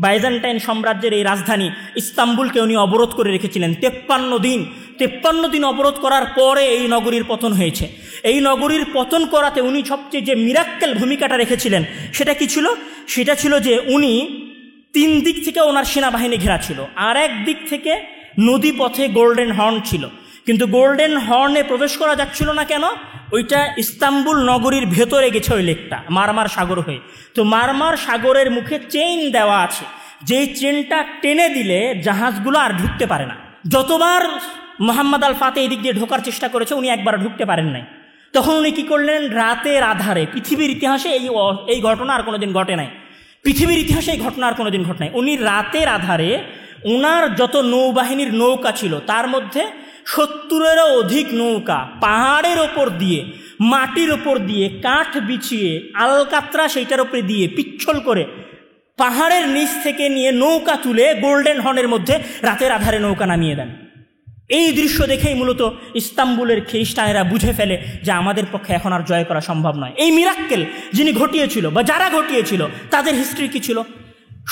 বাইজেন্টাইন সাম্রাজ্যের এই রাজধানী ইস্তাম্বুলকে উনি অবরোধ করে রেখেছিলেন। 53 দিন অবরোধ করার পরে এই নগরীর পতন হয়েছে। এই নগরীর পতন করাতে উনি সবচেয়ে যে মিরাক্কেল ভূমিকাটা রেখেছিলেন সেটা কি ছিল? সেটা ছিল যে উনি 3 দিক থেকে ওনার সেনাবাহিনী ঘেরা ছিল, আর এক দিক থেকে নদী পথে গোল্ডেন হর্ন ছিল। কিন্তু গোল্ডেন হর্নে প্রবেশ করা যাচ্ছিল না। কেন? ওইটা ইস্তাম্বুল নগরীর ভেতরে গেছে ওই লেকটা মারমার সাগর হয়ে। তো মারমার সাগরের মুখে চেইন দেওয়া আছে, যেই চেনটা টেনে দিলে জাহাজগুলো আর ঢুকতে পারে না। যতবার মোহাম্মদ আল ফাতেহ এই দিক দিয়ে ঢোকার চেষ্টা করেছে, উনি একবার ঢুকতে পারেন নাই। তখন উনি কী করলেন? রাতের আধারে, পৃথিবীর ইতিহাসে এই ঘটনা আর কোনোদিন ঘটে নাই, পৃথিবীর ইতিহাসে এই ঘটনা আর কোনোদিন ঘটে নাই। উনি রাতের আধারে ওনার যত নৌবাহিনীর নৌকা ছিল তার মধ্যে 70-এরও অধিক নৌকা পাহাড়ের ওপর দিয়ে, মাটির ওপর দিয়ে, কাঠ বিছিয়ে, আলকাতরা সেইটার ওপরে দিয়ে পিচ্ছল করে পাহাড়ের নিচ থেকে নিয়ে নৌকা তুলে গোল্ডেন হর্নের মধ্যে রাতের আধারে নৌকা নামিয়ে দেন। এই দৃশ্য দেখেই মূলত ইস্তাম্বুলের খ্রিস্টানেরা বুঝে ফেলে যে আমাদের পক্ষে এখন আর জয় করা সম্ভব নয়। এই মিরাক্কেল যিনি ঘটিয়েছিল বা যারা ঘটিয়েছিল তাদের হিস্ট্রি কী ছিল?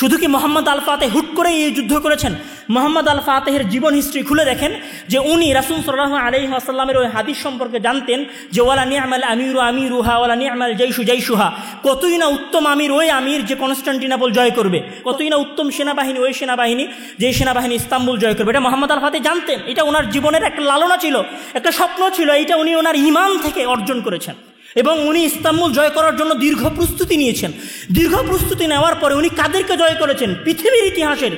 শুধু কি মোহাম্মদ আল ফাতেহ হুট করে এই যুদ্ধ করেছেন? মোহাম্মদ আল ফাতেহের জীবন হিস্ট্রি খুলে দেখেন যে উনি রাসূল সাল্লাল্লাহু আলাইহি ওয়াসাল্লামের ওই হাদিস সম্পর্কে জানতেন যে ওয়ালা নি'মাল আমিরু আমিরুহা ওয়ালা নি'মাল জাইশু জাইশুহা। কতই না উত্তম আমির ওই আমির যে কনস্টান্টিনোপল জয় করবে, কতই না উত্তম সেনাবাহিনী ওই সেনাবাহিনী যে সেনাবাহিনী ইস্তাম্বুল জয় করবে। এটা মোহাম্মদ আল ফাতেহ জানতেন। এটা ওনার জীবনের একটা লালনা ছিল, একটা স্বপ্ন ছিল। এইটা উনি ওনার ঈমান থেকে অর্জন করেছেন এবং উনি ইস্তাম্বুল জয় করার জন্য দীর্ঘ প্রস্তুতি নিয়েছেন। দীর্ঘ প্রস্তুতি নেওয়ার পরে উনি কাদেরকে জয় করেছেন? পৃথিবীর ইতিহাসের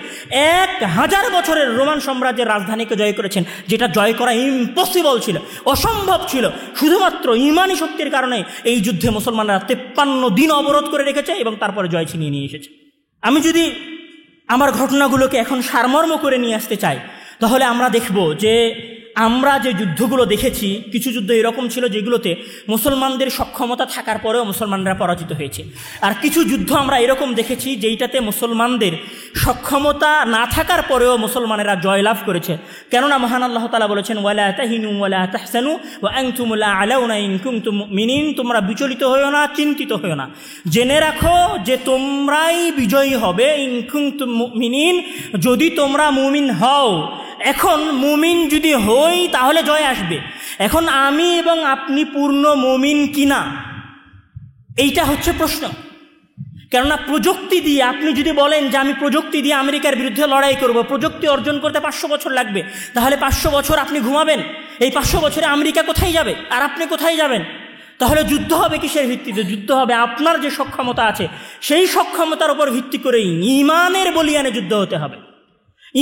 1000 বছরের রোমান সাম্রাজ্যের রাজধানীকে জয় করেছেন, যেটা জয় করা ইম্পসিবল ছিল, অসম্ভব ছিল। শুধুমাত্র ঈমানি শক্তির কারণে এই যুদ্ধে মুসলমানরা 53 দিন অবরোধ করে রেখেছে এবং তারপরে জয় ছিনিয়ে নিয়ে এসেছে। আমি যদি আমার ঘটনাগুলোকে এখন সারমর্ম করে নিয়ে আসতে চাই, তাহলে আমরা দেখব যে আমরা যে যুদ্ধগুলো দেখেছি, কিছু যুদ্ধ এরকম ছিল যেগুলোতে মুসলমানদের সক্ষমতা থাকার পরেও মুসলমানরা পরাজিত হয়েছে, আর কিছু যুদ্ধ আমরা এরকম দেখেছি যেইটাতে মুসলমানদের সক্ষমতা না থাকার পরেও মুসলমানেরা জয়লাভ করেছে। কেননা মহান আল্লাহ তাআলা বলেছেন ওয়ালা তাহিনু ওয়ালা তাহসানু ওয়া আনতুমুল আ'লাউনা ইন কুনতুম মুমিনিন। তোমরা বিচলিত হইও না, চিন্তিত হইও না, জেনে রাখো যে তোমরাই বিজয়ী হবে। ইন কুনতুম মুমিনিন, যদি তোমরা মুমিন হও। এখন মুমিন যদি হই তাহলে জয় আসবে। এখন আমি এবং আপনি পূর্ণ মুমিন কিনা, এইটা হচ্ছে প্রশ্ন। কেননা প্রযুক্তি দিয়ে আপনি যদি বলেন যে আমি প্রযুক্তি দিয়ে আমেরিকার বিরুদ্ধে লড়াই করব, প্রযুক্তি অর্জন করতে 500 বছর লাগবে, তাহলে 500 বছর আপনি ঘুমাবেন। এই 500 বছরে আমেরিকা কোথায় যাবে আর আপনি কোথায় যাবেন? তাহলে যুদ্ধ হবে কিসের ভিত্তিতে? যুদ্ধ হবে আপনার যে সক্ষমতা আছে সেই সক্ষমতার উপর ভিত্তি করেই ঈমানের বলিয়ানে যুদ্ধ হতে হবে।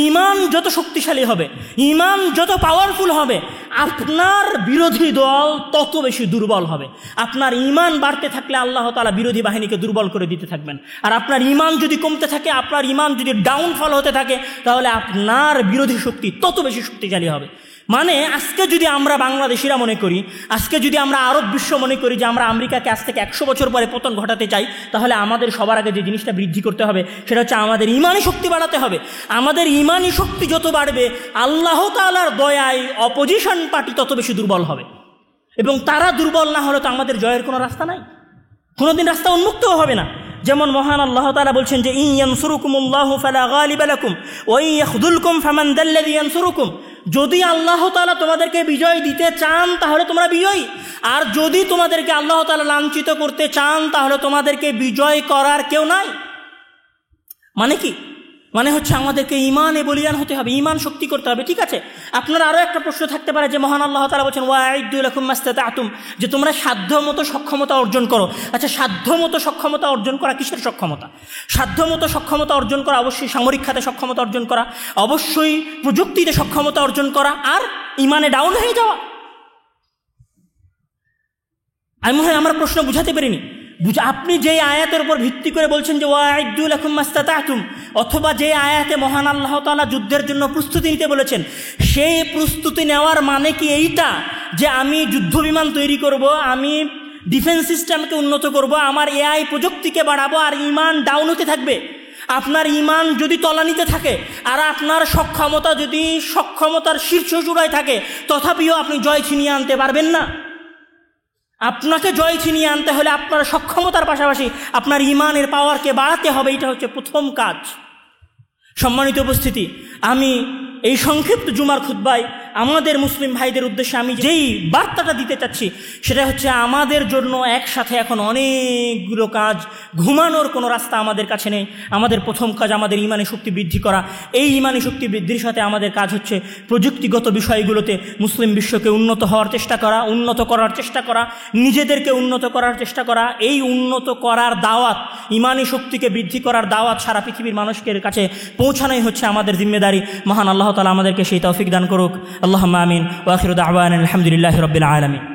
ঈমান যত শক্তিশালী হবে, ঈমান যত পাওয়ারফুল হবে, আপনার বিরোধী দল তত বেশি দুর্বল হবে। আপনার ঈমান বাড়তে থাকলে আল্লাহ তাআলা বিরোধী বাহিনীকে দুর্বল করে দিতে থাকবেন। আর আপনার ঈমান যদি কমতে থাকে, আপনার ঈমান যদি ডাউনফল হতে থাকে, তাহলে আপনার বিরোধী শক্তি তত বেশি শক্তিশালী হবে। মানে আজকে যদি আমরা বাংলাদেশিরা মনে করি, আজকে যদি আমরা আরব বিশ্ব মনে করি যে আমরা আমেরিকাকে আজ থেকে 100 বছর পরে পতন ঘটাতে চাই, তাহলে আমাদের সবার আগে যে জিনিসটা বৃদ্ধি করতে হবে সেটা হচ্ছে আমাদের ঈমানি শক্তি বাড়াতে হবে। আমাদের ঈমানি শক্তি যত বাড়বে, আল্লাহ তাআলার দয়ায় অপোজিশন পার্টি তত বেশি দুর্বল হবে, এবং তারা দুর্বল না হলে তো আমাদের জয়ের কোনো রাস্তা নাই, কোনোদিন রাস্তা উন্মুক্তও হবে না। যেমন মহান আল্লাহ তাআলা বলছেন যে ইন ইয়ানসুরুকুমুল্লাহু ফালা গালিবা লাকুম ওয়া ইন ইয়াখযুলকুম ফামান যাল্লাযী ইয়ানসুরুকুম, যদি আল্লাহ তাআলা তোমাদেরকে বিজয় দিতে চান তাহলে তোমরা বিজয়ী, আর যদি তোমাদেরকে আল্লাহ তাআলা লাঞ্ছিত করতে চান তাহলে তোমাদেরকে বিজয় করার কেউ নাই। মানে কি? মানে হচ্ছে আমাদেরকে ঈমানে বলিয়ান হতে হবে, ঈমান শক্তি করতে হবে। ঠিক আছে, আপনার আরও একটা প্রশ্ন থাকতে পারে যে মহান আল্লাহ তাআলা বলছেন ওয়াইদু লাকুম মাস্তাতাতুম, যে তোমরা সাধ্যমতো সক্ষমতা অর্জন করো। আচ্ছা, সাধ্যমতো সক্ষমতা অর্জন করা কিসের সক্ষমতা? সাধ্যমতো সক্ষমতা অর্জন করা অবশ্যই সামরিক খাতে সক্ষমতা অর্জন করা, অবশ্যই প্রযুক্তিতে সক্ষমতা অর্জন করা, আর ঈমানে ডাউন হয়ে যাওয়া। আমি মনে হয় আমার প্রশ্ন বুঝাতে পারিনি। আপনি যে আয়াতের উপর ভিত্তি করে বলছেন যে ওয়াইদু লাকুম মাস্তাতাতুম, অথবা যে আয়াতে মহান আল্লাহ তাআলা যুদ্ধের জন্য প্রস্তুতি নিতে বলেছেন, সেই প্রস্তুতি নেওয়ার মানে কি এইটা যে আমি যুদ্ধ বিমান তৈরি করব, আমি ডিফেন্স সিস্টেমকে উন্নত করব, আমার এআই প্রযুক্তিকে বাড়াবো, আর ঈমান ডাউন হতে থাকবে? আপনার ঈমান যদি তলানিতে থাকে আর আপনার সক্ষমতা যদি সক্ষমতার শীর্ষ চূড়ায় থাকে, তথাপিও আপনি জয় ছিনিয়ে আনতে পারবেন না। আপনাকে জয় ছিনিয়ে আনতে হলে আপনার সক্ষমতার পাশাপাশি আপনার ঈমানের পাওয়ারকে বাড়াতে হবে। এটা হচ্ছে প্রথম কাজ। সম্মানিত উপস্থিতি, আমি এই সংক্ষিপ্ত জুমার খুতবায় আমাদের মুসলিম ভাইদের উদ্দেশ্যে আমি যেই বার্তাটা দিতে চাচ্ছি সেটা হচ্ছে আমাদের জন্য একসাথে এখন অনেকগুলো কাজ, ঘুমানোর কোনো রাস্তা আমাদের কাছে নেই। আমাদের প্রথম কাজ আমাদের ঈমানি শক্তি বৃদ্ধি করা। এই ঈমানি শক্তি বৃদ্ধির সাথে আমাদের কাজ হচ্ছে প্রযুক্তিগত বিষয়গুলোতে মুসলিম বিশ্বকে উন্নত হওয়ার চেষ্টা করা, উন্নত করার চেষ্টা করা, নিজেদেরকে উন্নত করার চেষ্টা করা। এই উন্নত করার দাওয়াত, ঈমানি শক্তিকে বৃদ্ধি করার দাওয়াত সারা পৃথিবীর মানুষের কাছে পৌঁছানোই হচ্ছে আমাদের জিম্মেদারি। মহান আল্লাহ তাআলা আমাদেরকে সেই তৌফিক দান করুক। আল্লাহুম্মা আমিন। ওয়া আখিরু দাওয়ানা আলহামদুলিল্লাহি রাব্বিল আলামিন।